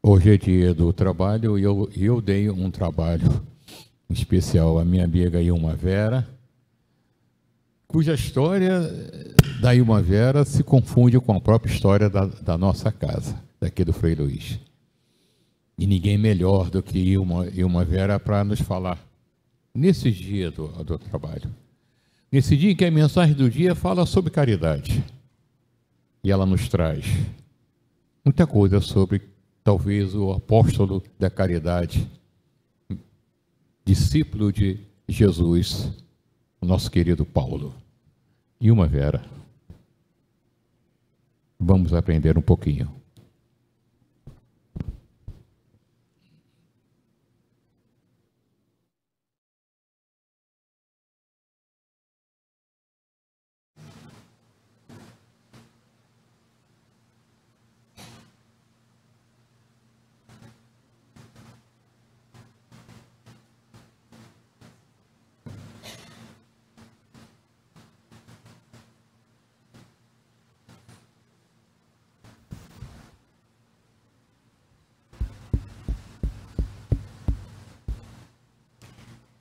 Hoje é dia do trabalho e eu dei um trabalho especial à minha amiga Ilma Vera, cuja história da Ilma Vera se confunde com a própria história da nossa casa, daqui do Frei Luís. E ninguém melhor do que Ilma Vera para nos falar nesse dia do trabalho. Nesse dia em que a mensagem do dia fala sobre caridade. E ela nos traz muita coisa sobre, talvez, o apóstolo da caridade, discípulo de Jesus, o nosso querido Paulo. Ilma Vera. Vamos aprender um pouquinho.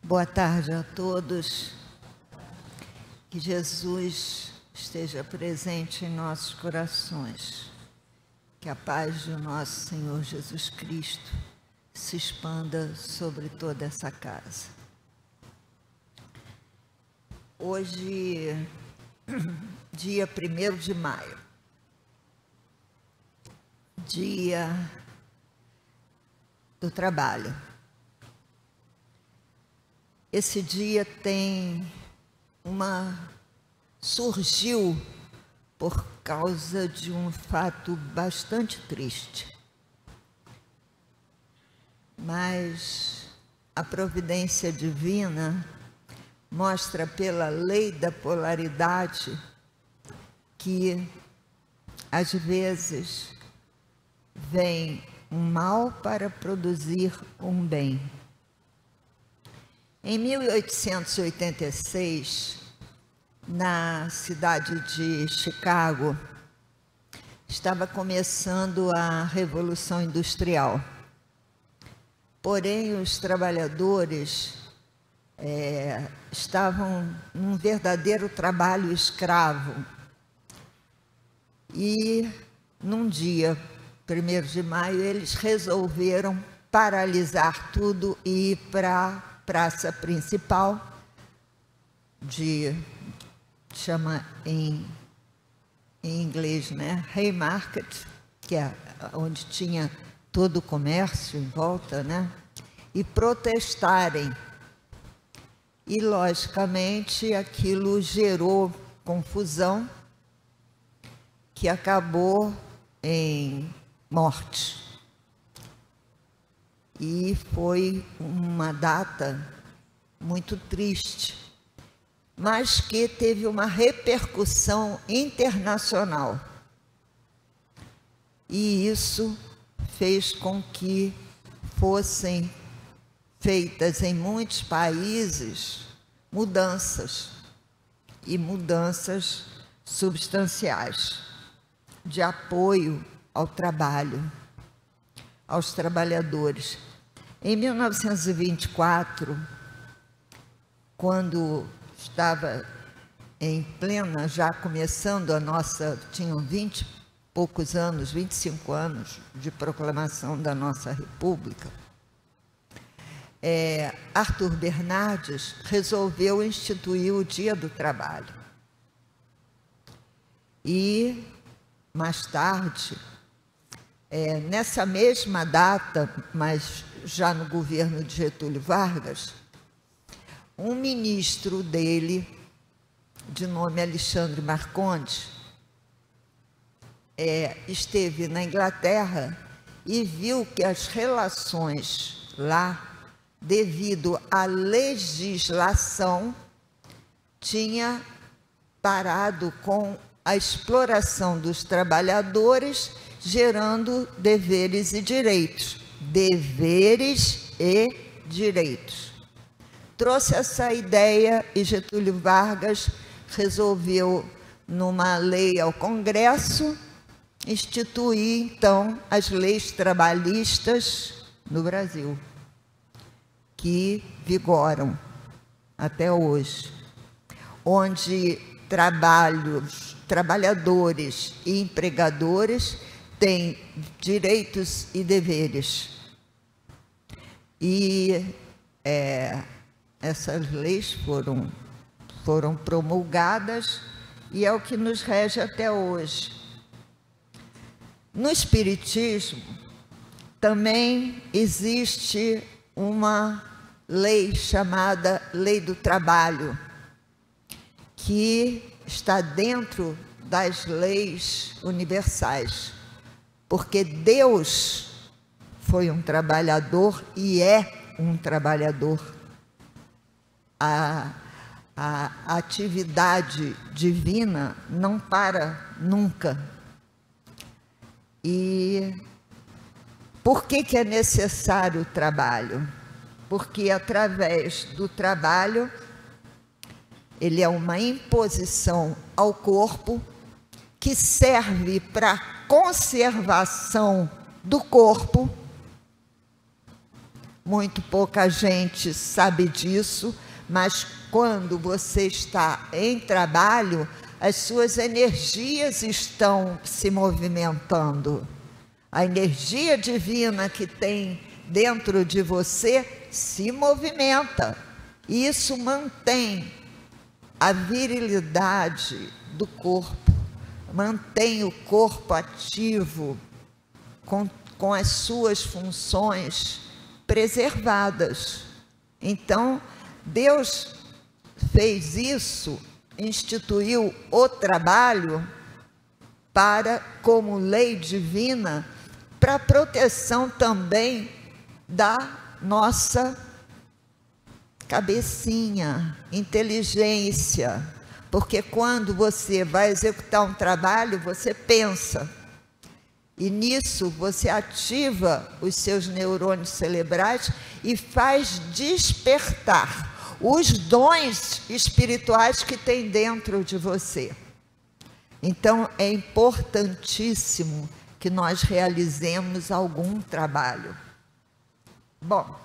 Boa tarde a todos. Que Jesus esteja presente em nossos corações. Que a paz do nosso Senhor Jesus Cristo se expanda sobre toda essa casa. Hoje, dia 1º de maio, dia do trabalho. Esse dia surgiu por causa de um fato bastante triste. Mas a providência divina mostra pela lei da polaridade que, às vezes, vem um mal para produzir um bem. Em 1886, na cidade de Chicago, estava começando a Revolução Industrial. Porém, os trabalhadores estavam num verdadeiro trabalho escravo. E, num dia, 1º de maio, eles resolveram paralisar tudo e ir para praça principal, chama em inglês, né, Haymarket, que é onde tinha todo o comércio em volta, né, e protestarem. E, logicamente, aquilo gerou confusão, que acabou em morte. E foi uma data muito triste, mas que teve uma repercussão internacional. E isso fez com que fossem feitas em muitos países mudanças, e mudanças substanciais, de apoio ao trabalho, aos trabalhadores. Em 1924, quando estava em plena, já começando tinham 20 e poucos anos, 25 anos de proclamação da nossa República, Arthur Bernardes resolveu instituir o Dia do Trabalho. E, mais tarde, nessa mesma data, mas já no governo de Getúlio Vargas, um ministro dele, de nome Alexandre Marcondes, esteve na Inglaterra e viu que as relações lá, devido à legislação, tinha parado com a exploração dos trabalhadores, gerando deveres e direitos. Deveres e direitos. Trouxe essa ideia e Getúlio Vargas resolveu, numa lei ao Congresso, instituir, então, as leis trabalhistas no Brasil, que vigoram até hoje, onde trabalhadores e empregadores têm direitos e deveres. E essas leis foram promulgadas e é o que nos rege até hoje. No Espiritismo, também existe uma lei chamada Lei do Trabalho, que está dentro das leis universais, porque Deus foi um trabalhador e é um trabalhador. A atividade divina não para nunca. E por que é necessário o trabalho? Porque através do trabalho, ele é uma imposição ao corpo que serve para conservação do corpo. Muito pouca gente sabe disso, mas quando você está em trabalho, as suas energias estão se movimentando. A energia divina que tem dentro de você se movimenta. E isso mantém a virilidade do corpo, mantém o corpo ativo, com as suas funções preservadas. Então, Deus fez isso, instituiu o trabalho como lei divina, para proteção também da nossa cabecinha, inteligência, porque quando você vai executar um trabalho, você pensa, e nisso você ativa os seus neurônios cerebrais e faz despertar os dons espirituais que tem dentro de você. Então, é importantíssimo que nós realizemos algum trabalho. Bom,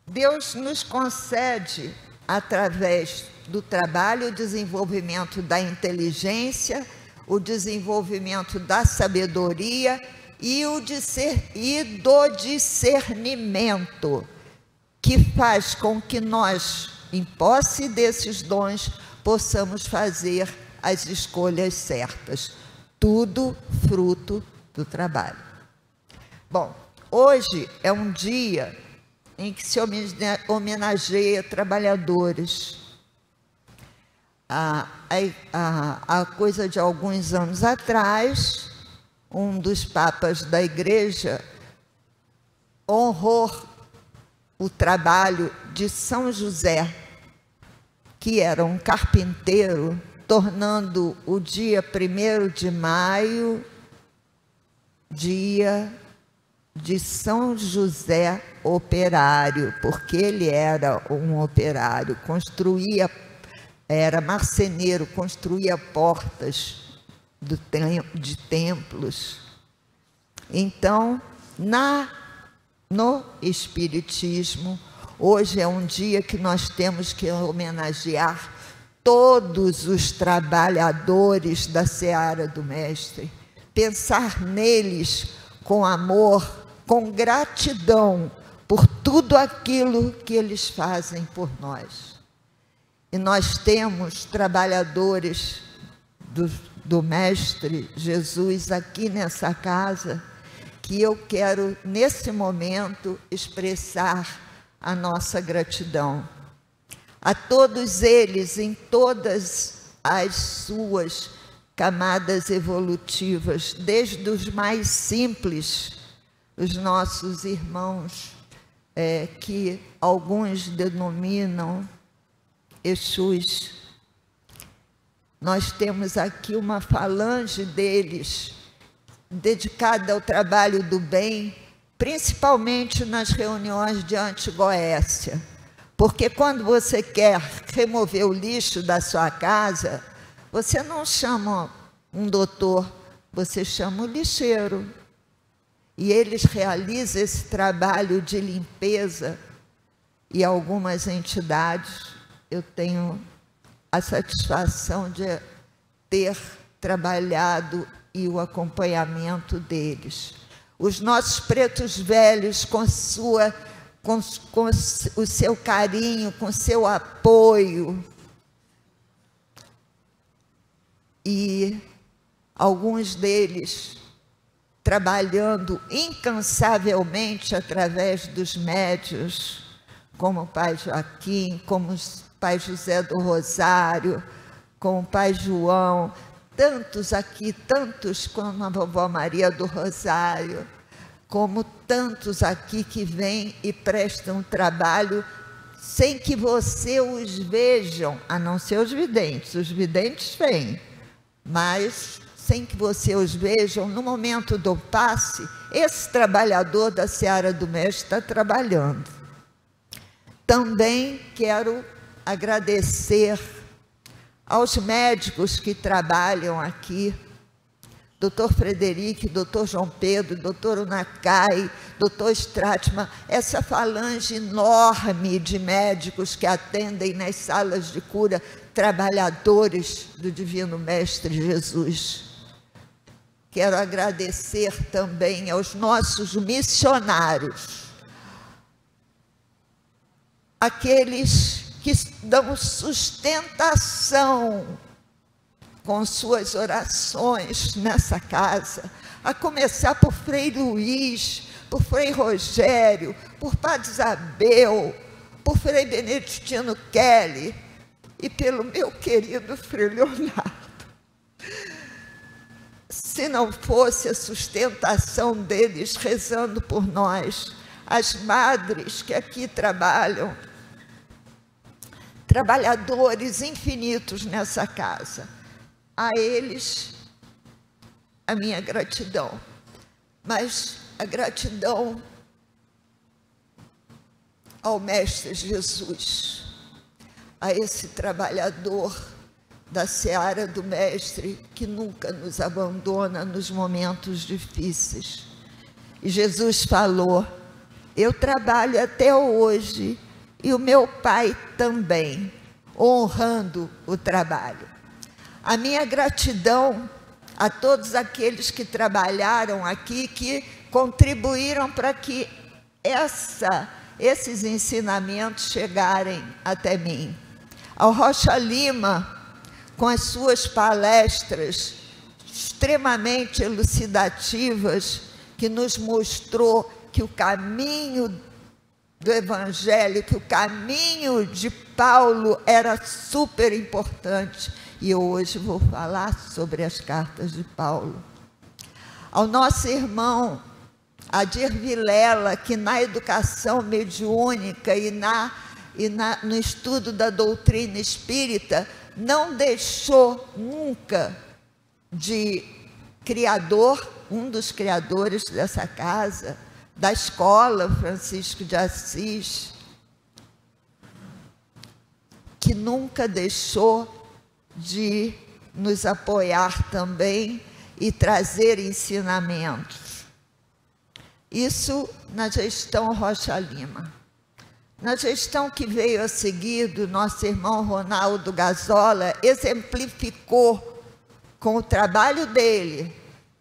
Deus nos concede, através do trabalho, o desenvolvimento da inteligência, o desenvolvimento da sabedoria e do discernimento, que faz com que nós, em posse desses dons, possamos fazer as escolhas certas. Tudo fruto do trabalho. Bom, hoje é um dia em que se homenageia trabalhadores. Há coisa de alguns anos atrás, um dos papas da igreja honrou o trabalho de São José, que era um carpinteiro, tornando o dia 1º de maio dia de São José operário, porque ele era um operário, era marceneiro, construía portas de templos. Então, no Espiritismo, hoje é um dia que nós temos que homenagear todos os trabalhadores da seara do Mestre, pensar neles com amor, com gratidão por tudo aquilo que eles fazem por nós. E nós temos trabalhadores do Mestre Jesus aqui nessa casa, que eu quero, nesse momento, expressar a nossa gratidão. A todos eles, em todas as suas camadas evolutivas, desde os mais simples, os nossos irmãos, que alguns denominam Exus. Nós temos aqui uma falange deles, dedicada ao trabalho do bem, principalmente nas reuniões de Antigoécia. Porque quando você quer remover o lixo da sua casa, você não chama um doutor você chama o lixeiro. E eles realizam esse trabalho de limpeza. E algumas entidades, eu tenho a satisfação de ter trabalhado e o acompanhamento deles. Os nossos pretos velhos, com o seu carinho, com o seu apoio, e alguns deles trabalhando incansavelmente através dos médios, como o Pai Joaquim, como o Pai José do Rosário, como o Pai João, tantos aqui, tantos como a Vovó Maria do Rosário, como tantos aqui que vêm e prestam trabalho sem que você os vejam, a não ser os videntes vêm, mas sem que você os vejam, no momento do passe, esse trabalhador da Seara do Mestre está trabalhando. Também quero agradecer aos médicos que trabalham aqui, Dr. Frederico, Dr. João Pedro, Dr. Unacai, Dr. Stratman, essa falange enorme de médicos que atendem nas salas de cura, trabalhadores do Divino Mestre Jesus. Quero agradecer também aos nossos missionários, aqueles que dão sustentação com suas orações nessa casa, a começar por Frei Luiz, por Frei Rogério, por Padre Isabel, por Frei Beneditino Kelly e pelo meu querido Frei Leonardo. Se não fosse a sustentação deles rezando por nós, as madres que aqui trabalham, trabalhadores infinitos nessa casa, a eles a minha gratidão, mas a gratidão ao Mestre Jesus, a esse trabalhador da Seara do Mestre, que nunca nos abandona nos momentos difíceis. E Jesus falou: eu trabalho até hoje, e o meu Pai também, honrando o trabalho. A minha gratidão a todos aqueles que trabalharam aqui, que contribuíram para que esses ensinamentos chegarem até mim. Ao Rocha Lima, com as suas palestras extremamente elucidativas, que nos mostrou que o caminho do Evangelho, que o caminho de Paulo era super importante. E eu hoje vou falar sobre as cartas de Paulo. Ao nosso irmão Adir Vilela, que na educação mediúnica e no estudo da doutrina espírita, não deixou nunca de criador, um dos criadores dessa casa, da escola Francisco de Assis, que nunca deixou de nos apoiar também e trazer ensinamentos. Isso na gestão Rocha Lima. Na gestão que veio a seguir do nosso irmão Ronaldo Gazola, exemplificou com o trabalho dele,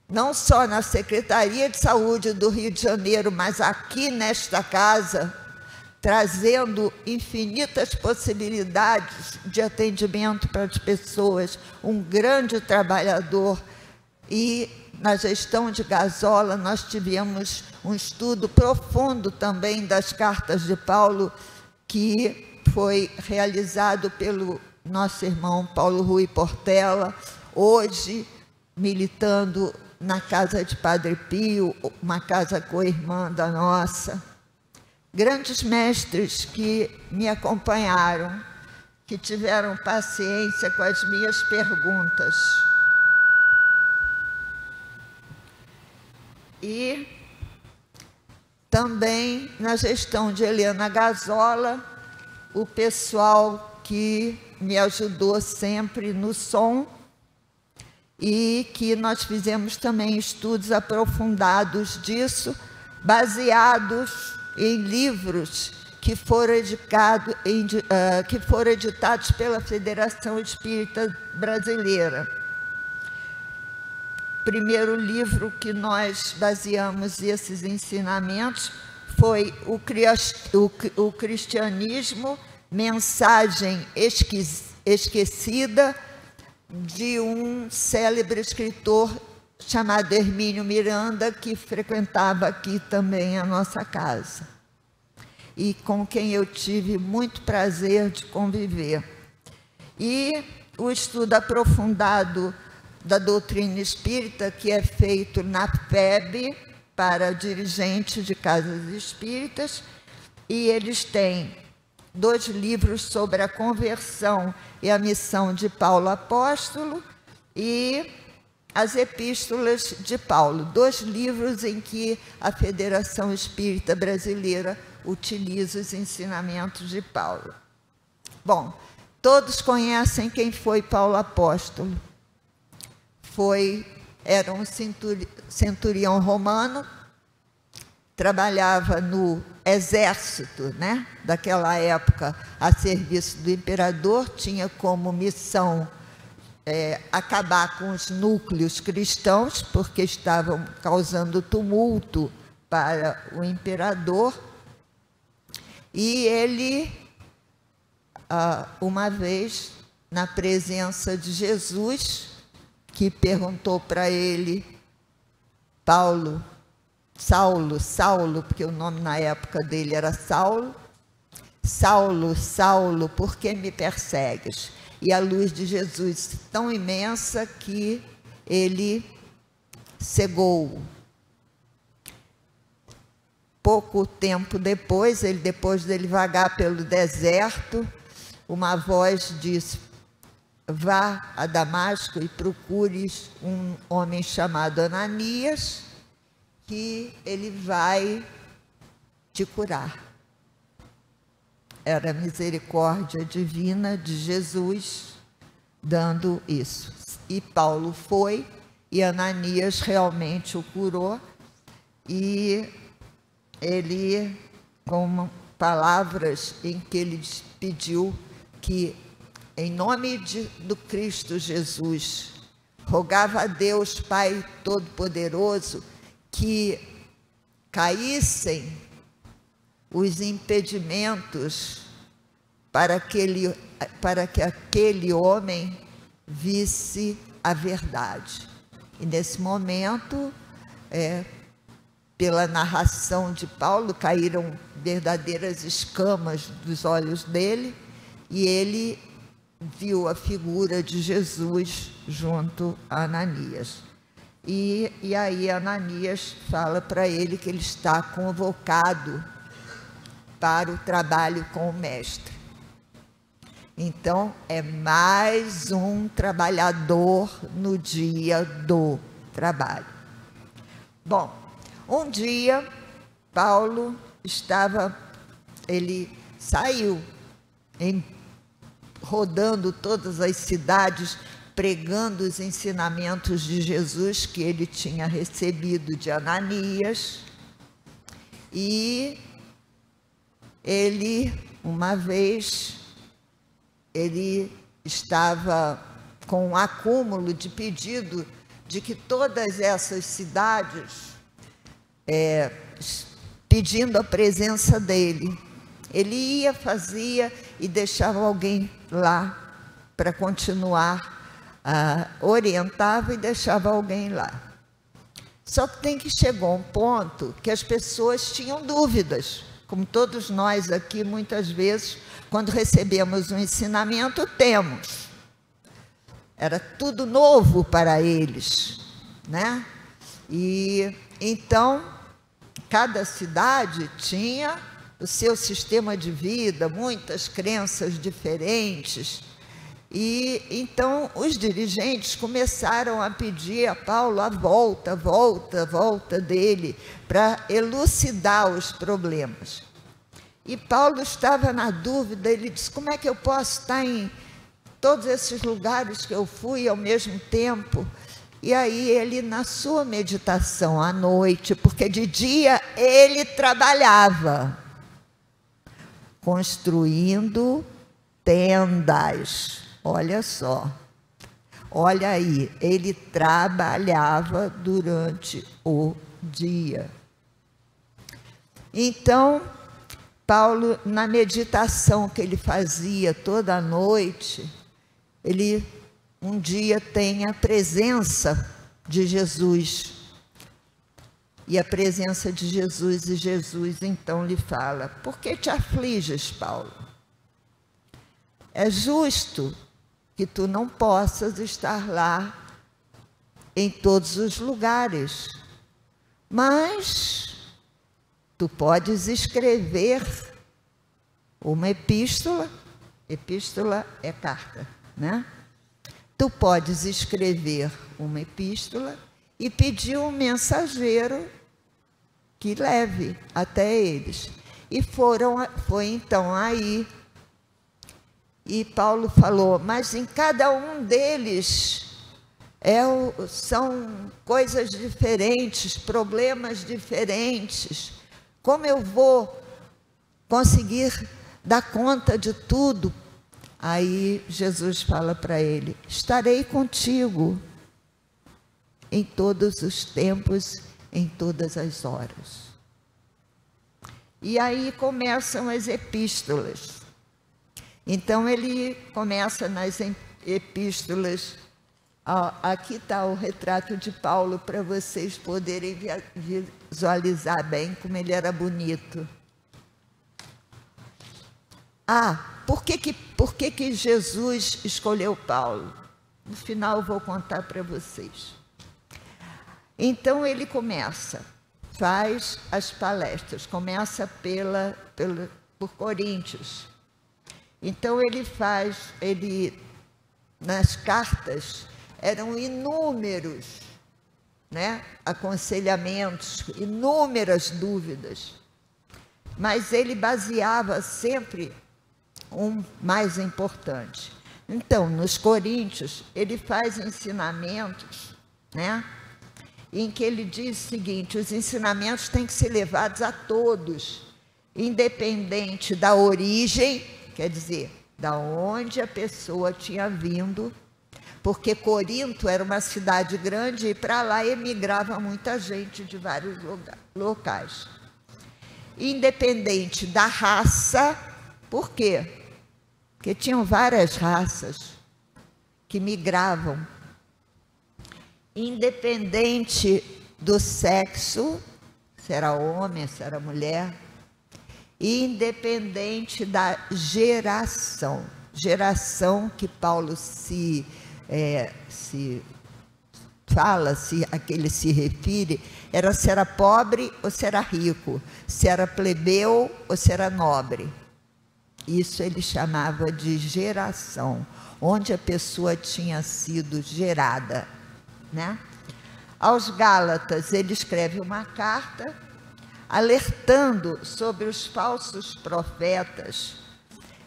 não só na Secretaria de Saúde do Rio de Janeiro, mas aqui nesta casa, trazendo infinitas possibilidades de atendimento para as pessoas, um grande trabalhador. E na gestão de Gazola nós tivemos um estudo profundo também das cartas de Paulo, que foi realizado pelo nosso irmão Paulo Rui Portela, hoje militando na casa de Padre Pio, uma casa co-irmã da nossa. Grandes mestres que me acompanharam, que tiveram paciência com as minhas perguntas. E também na gestão de Helena Gazola, o pessoal que me ajudou sempre no som e que nós fizemos também estudos aprofundados disso, baseados em livros que foram editados pela Federação Espírita Brasileira. O primeiro livro que nós baseamos esses ensinamentos foi o Cristianismo, Mensagem Esquecida, de um célebre escritor chamado Hermínio Miranda, que frequentava aqui também a nossa casa, e com quem eu tive muito prazer de conviver. E o estudo aprofundado da doutrina espírita, que é feito na FEB, para dirigentes de casas espíritas, e eles têm 2 livros sobre a conversão e a missão de Paulo Apóstolo e as Epístolas de Paulo, 2 livros em que a Federação Espírita Brasileira utiliza os ensinamentos de Paulo. Bom, todos conhecem quem foi Paulo Apóstolo. Era um centurião romano, trabalhava no exército, né, daquela época, a serviço do imperador, tinha como missão acabar com os núcleos cristãos, porque estavam causando tumulto para o imperador. E ele, uma vez, na presença de Jesus, que perguntou para ele, Saulo, porque o nome na época dele era Saulo, Saulo, Saulo, por que me persegues? E a luz de Jesus tão imensa que ele cegou. Pouco tempo depois dele vagar pelo deserto, uma voz disse: vá a Damasco e procures um homem chamado Ananias, que ele vai te curar. Era a misericórdia divina de Jesus dando isso. E Paulo foi, e Ananias realmente o curou, e ele, com palavras em que ele pediu que, em nome do Cristo Jesus, rogava a Deus Pai Todo-Poderoso que caíssem os impedimentos para que aquele homem visse a verdade. E nesse momento, pela narração de Paulo, caíram verdadeiras escamas dos olhos dele, e ele viu a figura de Jesus junto a Ananias. E aí Ananias fala para ele que ele está convocado para o trabalho com o mestre. Então, é mais um trabalhador no dia do trabalho. Bom, um dia, Paulo ele saiu rodando todas as cidades, pregando os ensinamentos de Jesus que ele tinha recebido de Ananias. E ele, uma vez, ele estava com um acúmulo de pedido de que todas essas cidades, pedindo a presença dele, ele ia, fazia e deixava alguém lá para continuar, orientava e deixava alguém lá. Só que chegou um ponto que as pessoas tinham dúvidas, como todos nós aqui, muitas vezes, quando recebemos um ensinamento, temos. Era tudo novo para eles, né? E então, cada cidade tinha o seu sistema de vida, muitas crenças diferentes. E então os dirigentes começaram a pedir a Paulo a volta dele, para elucidar os problemas. E Paulo estava na dúvida, ele disse: como é que eu posso estar em todos esses lugares que eu fui ao mesmo tempo? E aí ele, na sua meditação à noite, porque de dia ele trabalhava, construindo tendas. Olha só, olha aí, ele trabalhava durante o dia. Então, Paulo, na meditação que ele fazia toda noite, ele um dia tem a presença de Jesus. E a presença de Jesus, e Jesus então lhe fala: por que te afliges, Paulo? É justo que tu não possas estar lá em todos os lugares, mas tu podes escrever uma epístola. Epístola é carta, né? Tu podes escrever uma epístola e pedir um mensageiro que leve até eles. E foi então aí, e Paulo falou: mas em cada um deles são coisas diferentes, problemas diferentes. Como eu vou conseguir dar conta de tudo? Aí Jesus fala para ele: estarei contigo em todos os tempos, em todas as horas. E aí começam as epístolas. Então ele começa nas epístolas. Aqui está o retrato de Paulo para vocês poderem visualizar bem como ele era bonito. Por que Jesus escolheu Paulo? No final eu vou contar para vocês. Então ele faz as palestras, começa por Coríntios. Então nas cartas eram inúmeros, né, aconselhamentos, inúmeras dúvidas, mas ele baseava sempre um mais importante. Então, nos Coríntios, ele faz ensinamentos, né, em que ele diz o seguinte: os ensinamentos têm que ser levados a todos, independente da origem, quer dizer, da onde a pessoa tinha vindo, porque Corinto era uma cidade grande e para lá emigrava muita gente de vários locais. Independente da raça. Por quê? Porque tinham várias raças que migravam. Independente do sexo, se era homem, se era mulher, independente da geração que Paulo a que ele se refere, era se era pobre ou se era rico, se era plebeu ou se era nobre. Isso ele chamava de geração, onde a pessoa tinha sido gerada, né? Aos Gálatas ele escreve uma carta alertando sobre os falsos profetas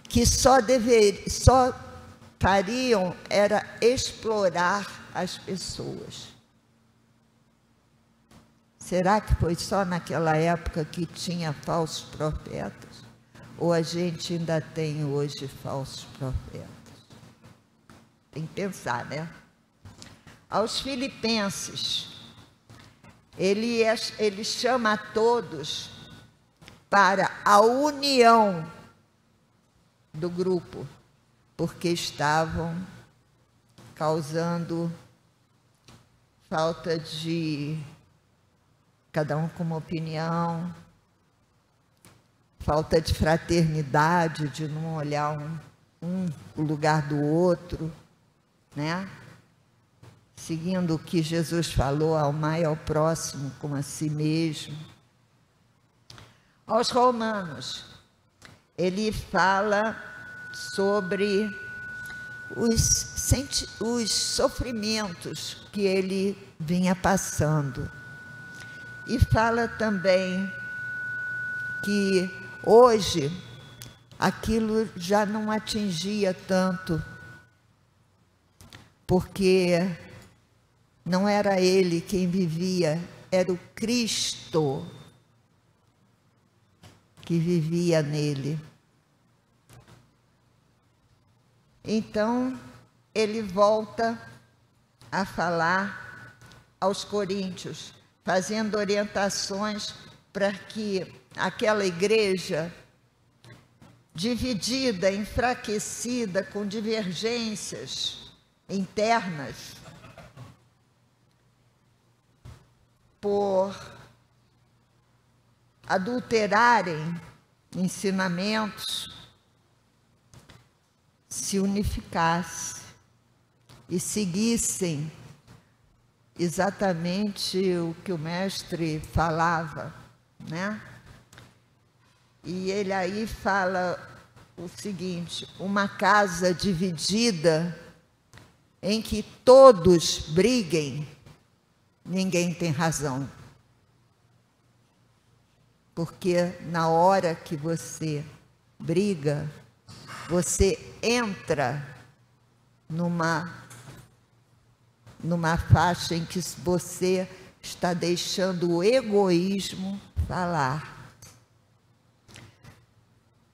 que só fariam era explorar as pessoas. Será que foi só naquela época que tinha falsos profetas? Ou a gente ainda tem hoje falsos profetas? Tem que pensar, né? Aos Filipenses, ele chama a todos para a união do grupo, porque estavam causando falta de cada um com uma opinião, falta de fraternidade, de não olhar o lugar do outro, né? Seguindo o que Jesus falou: amai ao próximo como a si mesmo. Aos Romanos, ele fala sobre os sofrimentos que ele vinha passando. E fala também que hoje aquilo já não atingia tanto, porque não era ele quem vivia, era o Cristo que vivia nele. Então, ele volta a falar aos coríntios, fazendo orientações para que aquela igreja dividida, enfraquecida, com divergências internas, por adulterarem ensinamentos, se unificasse e seguissem exatamente o que o mestre falava, né? E ele aí fala o seguinte: uma casa dividida em que todos briguem, ninguém tem razão. Porque na hora que você briga, você entra numa faixa em que você está deixando o egoísmo falar.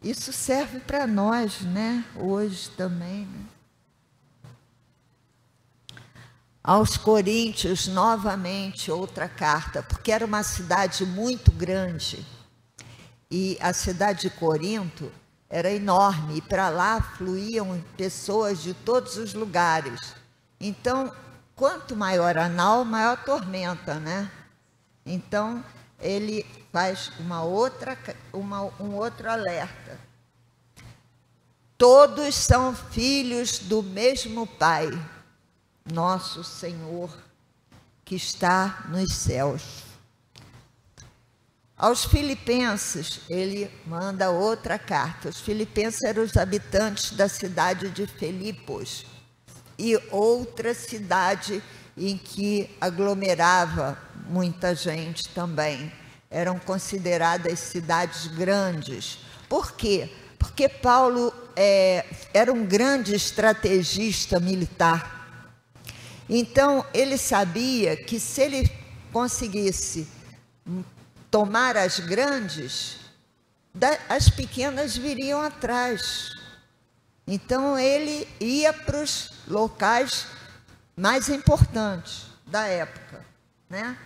Isso serve para nós, né? Hoje também, né? Aos Coríntios, novamente, outra carta, porque era uma cidade muito grande e a cidade de Corinto era enorme e para lá fluíam pessoas de todos os lugares. Então, quanto maior a nau, maior a tormenta, né? Então, ele faz um outro alerta. Todos são filhos do mesmo Pai, nosso Senhor, que está nos céus. Aos filipenses, ele manda outra carta. Os filipenses eram os habitantes da cidade de Filipos e outra cidade em que aglomerava muita gente também. Eram consideradas cidades grandes. Por quê? Porque Paulo era um grande estrategista militar. Então, ele sabia que se ele conseguisse tomar as grandes, as pequenas viriam atrás. Então, ele ia para os locais mais importantes da época, né?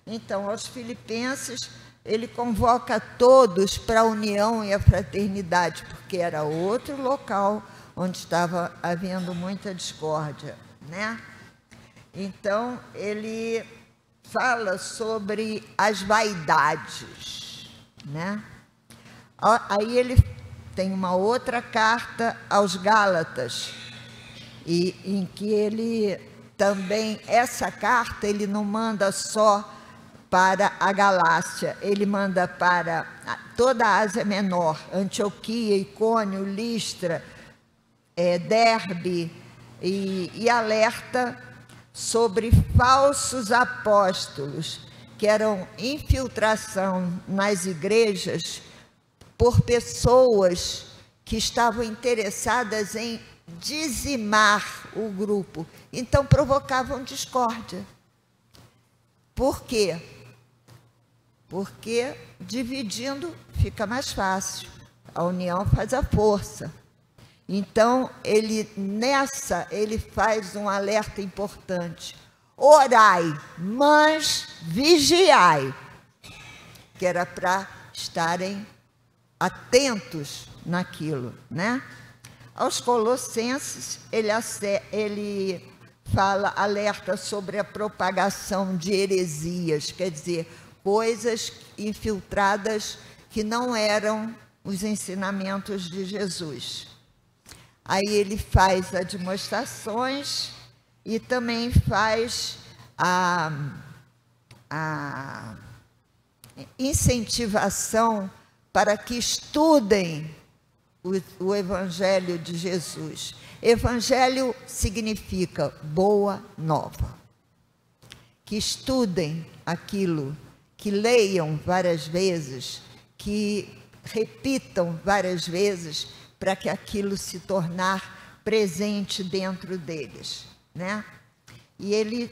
Então, aos filipenses, ele convoca todos para a união e a fraternidade, porque era outro local onde estava havendo muita discórdia, né? Então, ele fala sobre as vaidades, né? Aí ele tem uma outra carta aos Gálatas, e em que ele também, essa carta, ele não manda só para a Galácia, ele manda para toda a Ásia Menor, Antioquia, Icônio, Listra, Derbe, e alerta sobre falsos apóstolos, que eram infiltração nas igrejas por pessoas que estavam interessadas em dizimar o grupo. Então, provocavam discórdia. Por quê? Porque dividindo fica mais fácil. A união faz a força. Então, ele faz um alerta importante. Orai, mas vigiai. Que era para estarem atentos naquilo, né? Aos Colossenses, ele alerta sobre a propagação de heresias, quer dizer, coisas infiltradas que não eram os ensinamentos de Jesus. Aí ele faz admoestações e também faz a incentivação para que estudem o Evangelho de Jesus. Evangelho significa boa nova. Que estudem aquilo, que leiam várias vezes, que repitam várias vezes, para que aquilo se tornar presente dentro deles, né? E ele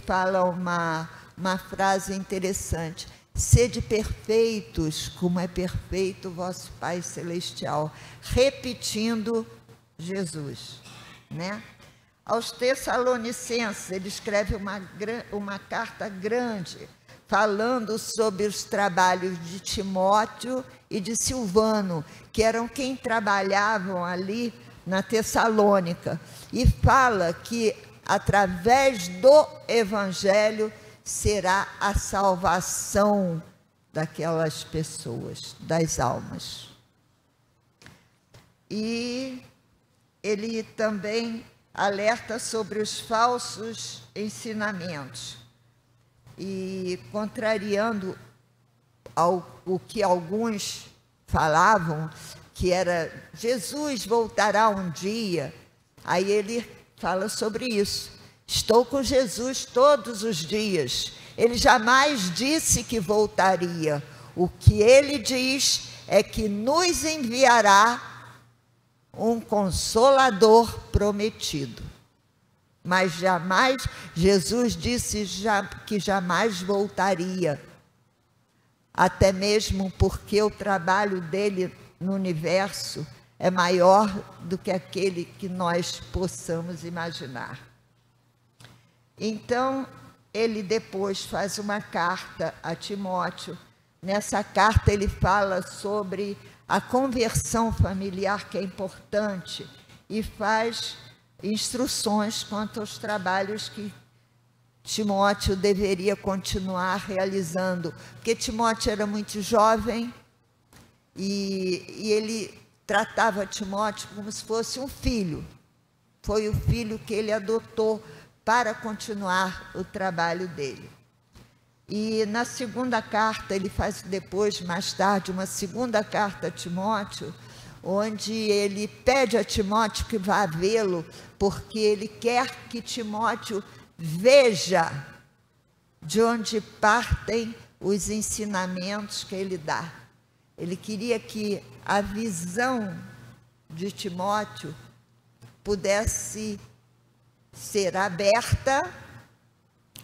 fala uma frase interessante: sede perfeitos, como é perfeito o vosso Pai Celestial, repetindo Jesus, né? Aos Tessalonicenses, ele escreve uma carta grande, falando sobre os trabalhos de Timóteo e de Silvano, que eram quem trabalhavam ali na Tessalônica, e fala que através do Evangelho será a salvação daquelas pessoas, das almas. E ele também alerta sobre os falsos ensinamentos e contrariando o que alguns falavam, que era Jesus voltará um dia. Aí ele fala sobre isso. Estou com Jesus todos os dias. Ele jamais disse que voltaria. O que ele diz é que nos enviará um Consolador prometido. Mas jamais, Jesus disse que jamais voltaria. Até mesmo porque o trabalho dele no universo é maior do que aquele que nós possamos imaginar. Então, ele depois faz uma carta a Timóteo. Nessa carta ele fala sobre a conversão familiar, que é importante, e faz instruções quanto aos trabalhos que Timóteo deveria continuar realizando, porque Timóteo era muito jovem e ele tratava Timóteo como se fosse um filho. Foi o filho que ele adotou para continuar o trabalho dele. E na segunda carta, ele faz depois, mais tarde, uma segunda carta a Timóteo, onde ele pede a Timóteo que vá vê-lo, porque ele quer que Timóteo veja de onde partem os ensinamentos que ele dá. Ele queria que a visão de Timóteo pudesse ser aberta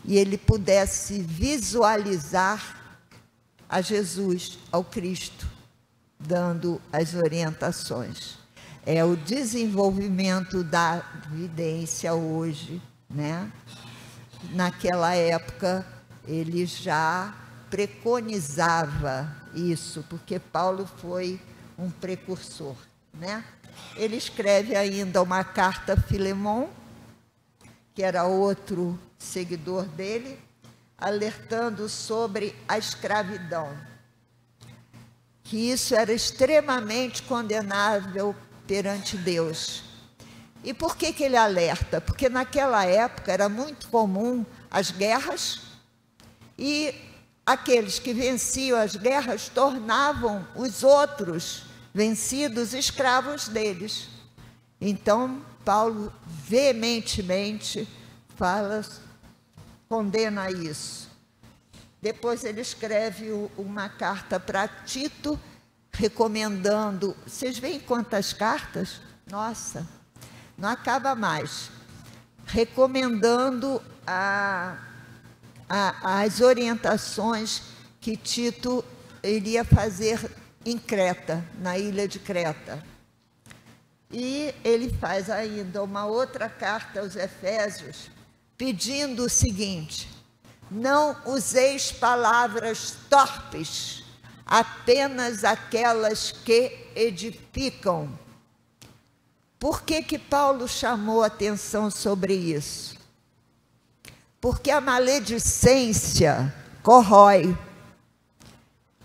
e ele pudesse visualizar a Jesus, ao Cristo, dando as orientações. É o desenvolvimento da vidência hoje, né? Naquela época, ele já preconizava isso, porque Paulo foi um precursor, né? Ele escreve ainda uma carta a Filemon, que era outro seguidor dele, alertando sobre a escravidão, que isso era extremamente condenável perante Deus. E por que ele alerta? Porque naquela época era muito comum as guerras, e aqueles que venciam as guerras tornavam os outros vencidos escravos deles. Então, Paulo veementemente condena isso. Depois ele escreve uma carta para Tito, recomendando. Vocês veem quantas cartas? Nossa, não acaba mais. Recomendando as orientações que Tito iria fazer em Creta, na ilha de Creta. E ele faz ainda uma outra carta aos Efésios, pedindo o seguinte: não useis palavras torpes, apenas aquelas que edificam. Por que Paulo chamou atenção sobre isso? Porque a maledicência corrói.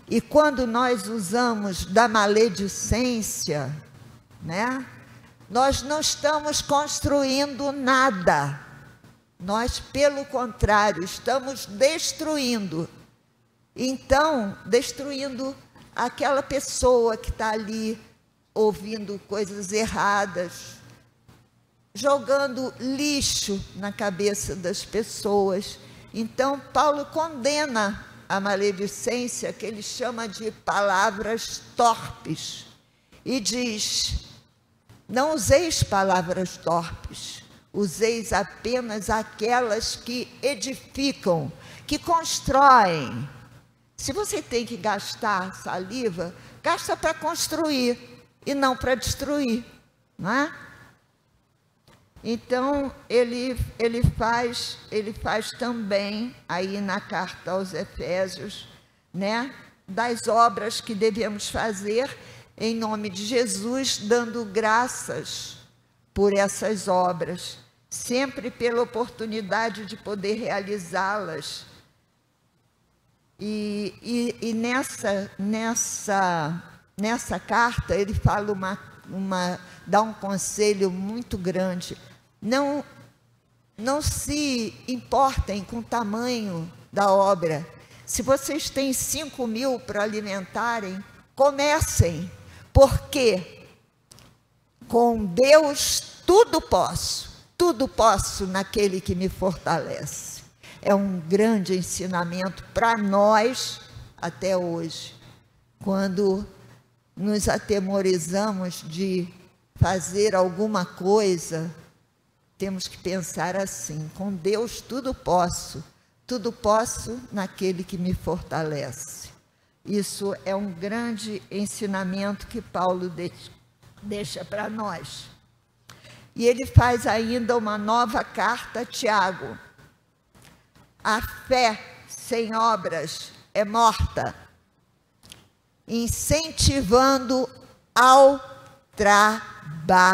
E quando nós usamos da maledicência, né, nós não estamos construindo nada. Nós, pelo contrário, estamos destruindo. Então, destruindo aquela pessoa que está ali ouvindo coisas erradas, jogando lixo na cabeça das pessoas. Então, Paulo condena a maledicência, que ele chama de palavras torpes, e diz: não useis palavras torpes, useis apenas aquelas que edificam, que constroem. Se você tem que gastar saliva, gasta para construir e não para destruir, não é? Então, ele faz também, aí na carta aos Efésios, né, das obras que devemos fazer em nome de Jesus, dando graças por essas obras, sempre pela oportunidade de poder realizá-las. E nessa carta ele fala dá um conselho muito grande. Não se importem com o tamanho da obra. Se vocês têm 5.000 para alimentarem, comecem, porque com Deus tudo posso naquele que me fortalece. É um grande ensinamento para nós até hoje, quando nos atemorizamos de fazer alguma coisa, temos que pensar assim: com Deus tudo posso naquele que me fortalece. Isso é um grande ensinamento que Paulo deixa para nós. E ele faz ainda uma nova carta a Tiago. A fé sem obras é morta, incentivando ao trabalho.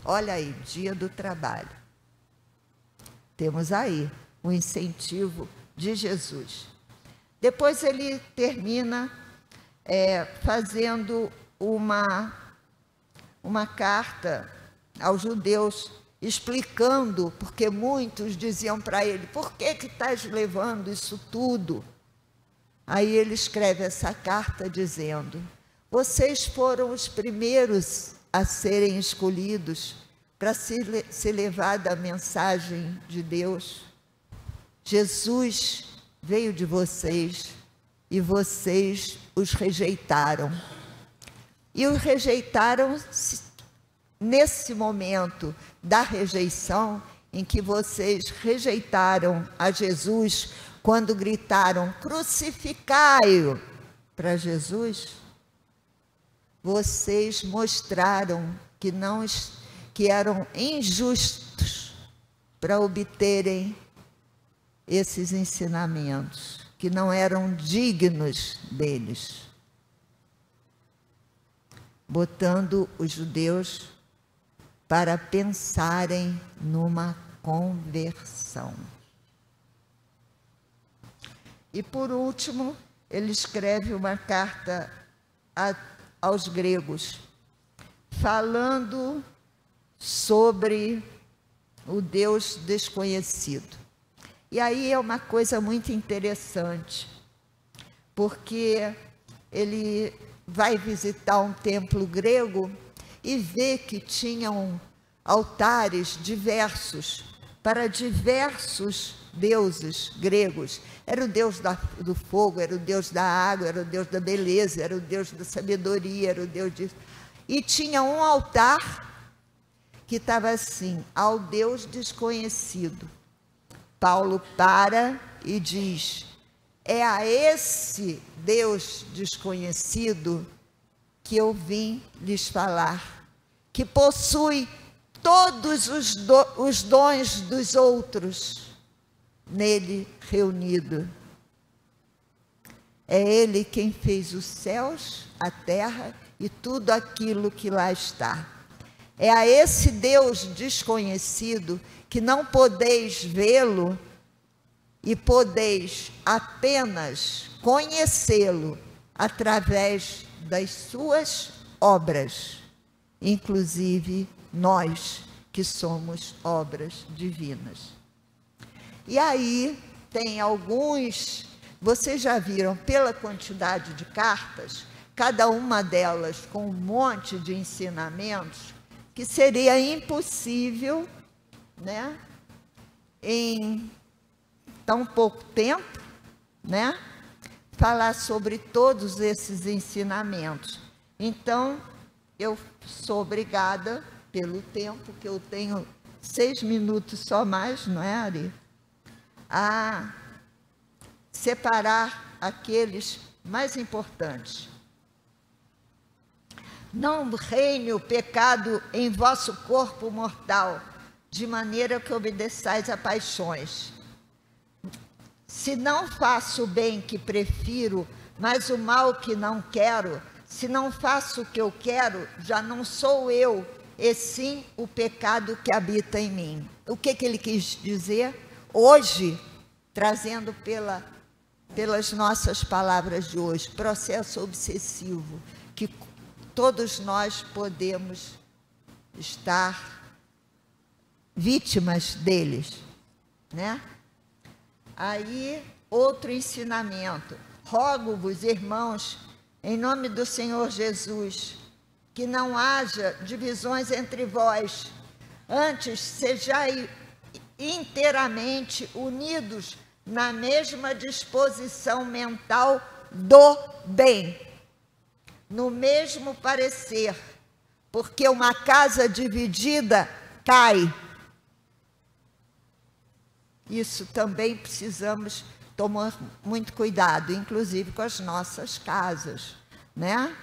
Olha aí, dia do trabalho. Temos aí o incentivo de Jesus. Depois ele termina fazendo uma carta aos judeus, explicando, porque muitos diziam para ele: por que estás levando isso tudo? Aí ele escreve essa carta dizendo: vocês foram os primeiros a serem escolhidos para ser levada a mensagem de Deus. Jesus veio de vocês e vocês os rejeitaram. E os rejeitaram nesse momento da rejeição, em que vocês rejeitaram a Jesus, quando gritaram: crucificai-o, para Jesus. Vocês mostraram que eram injustos para obterem esses ensinamentos, que não eram dignos deles, botando os judeus para pensarem numa conversão. E por último, ele escreve uma carta aos gregos, falando sobre o Deus desconhecido. E aí é uma coisa muito interessante, porque ele vai visitar um templo grego e vê que tinham altares diversos para diversos deuses gregos. Era o Deus do fogo, era o Deus da água, era o Deus da beleza, era o Deus da sabedoria, era o Deus disso. E tinha um altar que estava assim: ao Deus desconhecido. Paulo para e diz: é a esse Deus desconhecido que eu vim lhes falar, que possui todos os dons dos outros nele reunido. É ele quem fez os céus, a terra e tudo aquilo que lá está. É a esse Deus desconhecido que não podeis vê-lo e podeis apenas conhecê-lo através das suas obras, inclusive nós que somos obras divinas. E aí tem alguns, vocês já viram pela quantidade de cartas, cada uma delas com um monte de ensinamentos, que seria impossível, né, em tão pouco tempo, né, falar sobre todos esses ensinamentos. Então, eu sou obrigada pelo tempo que eu tenho 6 minutos só mais, não é, Ari? A separar aqueles mais importantes. Não reine o pecado em vosso corpo mortal, de maneira que obedeçais a paixões. Se não faço o bem que prefiro, mas o mal que não quero, se não faço o que eu quero, já não sou eu, e sim o pecado que habita em mim. O que ele quis dizer? Hoje, trazendo pelas nossas palavras de hoje, processo obsessivo, que todos nós podemos estar vítimas deles, né? Aí, outro ensinamento. Rogo-vos, irmãos, em nome do Senhor Jesus, que não haja divisões entre vós, antes sejais inteiramente unidos na mesma disposição mental do bem, no mesmo parecer, porque uma casa dividida cai. Isso também precisamos tomar muito cuidado, inclusive com as nossas casas, né?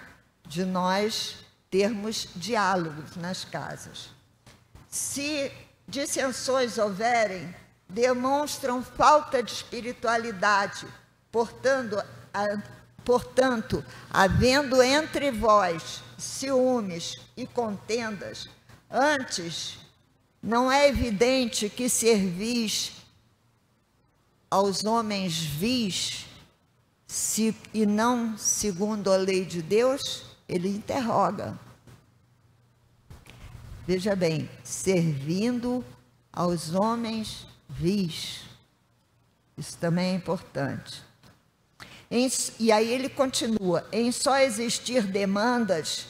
De nós termos diálogos nas casas. Se dissensões houverem, demonstram falta de espiritualidade, portanto, havendo entre vós ciúmes e contendas, antes não é evidente que servis aos homens vis, e não segundo a lei de Deus? Ele interroga. Veja bem, servindo aos homens vis. Isso também é importante. E aí ele continua, em só existir demandas,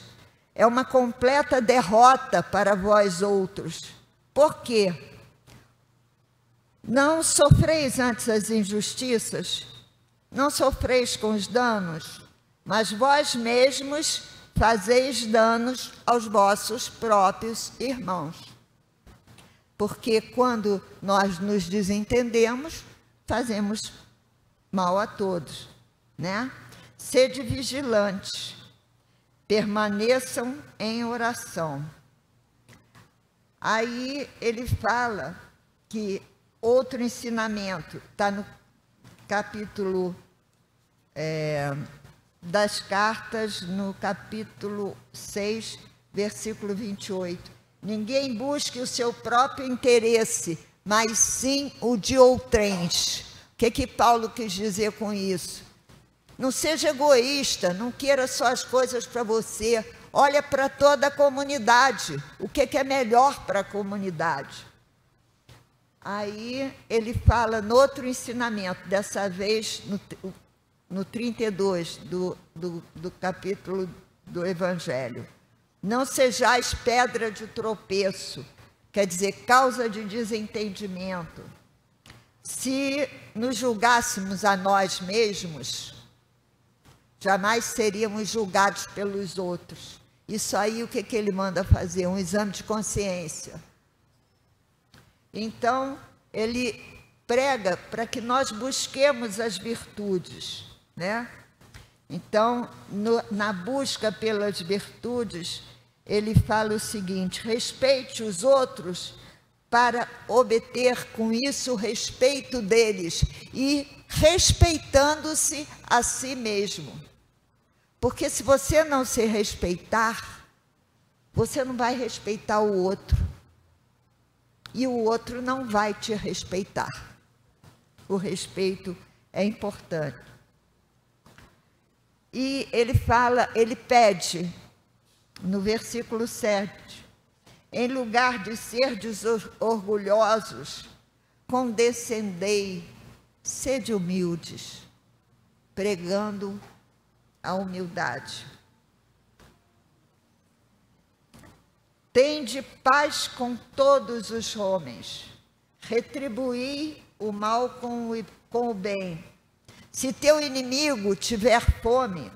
é uma completa derrota para vós outros. Por quê? Não sofreis antes as injustiças, não sofreis com os danos, mas vós mesmos fazeis danos aos vossos próprios irmãos. Porque quando nós nos desentendemos, fazemos mal a todos, né? Sede vigilantes, permaneçam em oração. Aí ele fala que outro ensinamento, está no capítulo das cartas, no capítulo 6, versículo 28. Ninguém busque o seu próprio interesse, mas sim o de outrens. O que Paulo quis dizer com isso? Não seja egoísta, não queira só as coisas para você. Olha para toda a comunidade. O que é melhor para a comunidade? Aí ele fala no outro ensinamento, dessa vez no 32 do capítulo do Evangelho. Não sejais pedra de tropeço, quer dizer, causa de desentendimento. Se nos julgássemos a nós mesmos, jamais seríamos julgados pelos outros. Isso aí, o que ele manda fazer? Um exame de consciência. Então, ele prega para que nós busquemos as virtudes, né? Então, na busca pelas virtudes, ele fala o seguinte: respeite os outros para obter com isso o respeito deles e respeitando-se a si mesmo. Porque se você não se respeitar, você não vai respeitar o outro. E o outro não vai te respeitar. O respeito é importante. E ele pede, no versículo 7, em lugar de serdes orgulhosos, condescendei, sede humildes, pregando a humildade. Tende paz com todos os homens, retribuí o mal com o bem. Se teu inimigo tiver fome,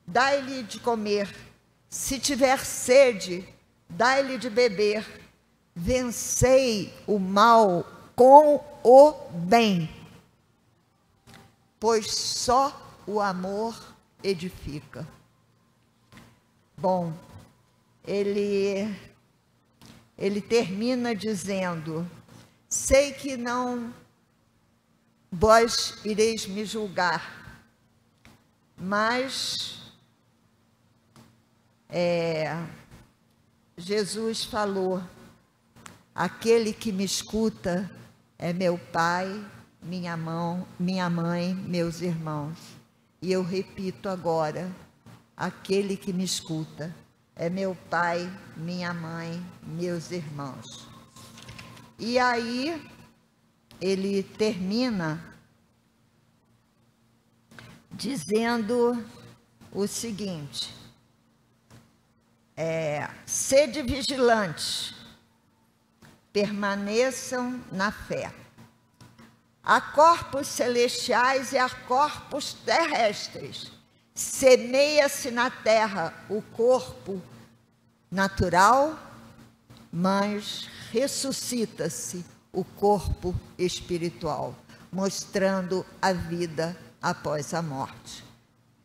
dai-lhe de comer. Se tiver sede, dai-lhe de beber, vencei o mal com o bem, pois só o amor edifica. Bom, ele termina dizendo: sei que não vós ireis me julgar, mas Jesus falou: aquele que me escuta é meu pai, minha mãe, meus irmãos. E eu repito agora: aquele que me escuta é meu pai, minha mãe, meus irmãos. E aí ele termina dizendo o seguinte: sede vigilantes, permaneçam na fé. Há corpos celestiais e há corpos terrestres. Semeia-se na terra o corpo natural, mas ressuscita-se o corpo espiritual, mostrando a vida após a morte.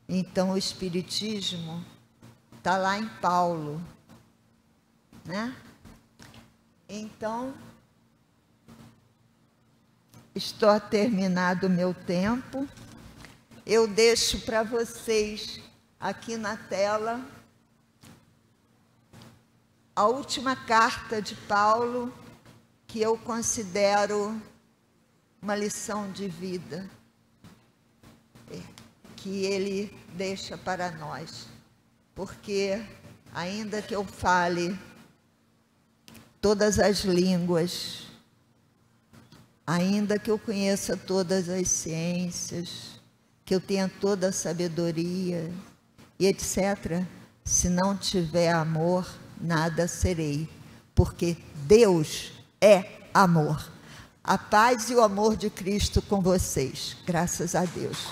Então o Espiritismo está lá em Paulo, né? Então, estou terminado o meu tempo. Eu deixo para vocês aqui na tela a última carta de Paulo, que eu considero uma lição de vida, que ele deixa para nós. Porque, ainda que eu fale todas as línguas, ainda que eu conheça todas as ciências, que eu tenha toda a sabedoria e etc., se não tiver amor, nada serei, porque Deus é amor. A paz e o amor de Cristo com vocês. Graças a Deus.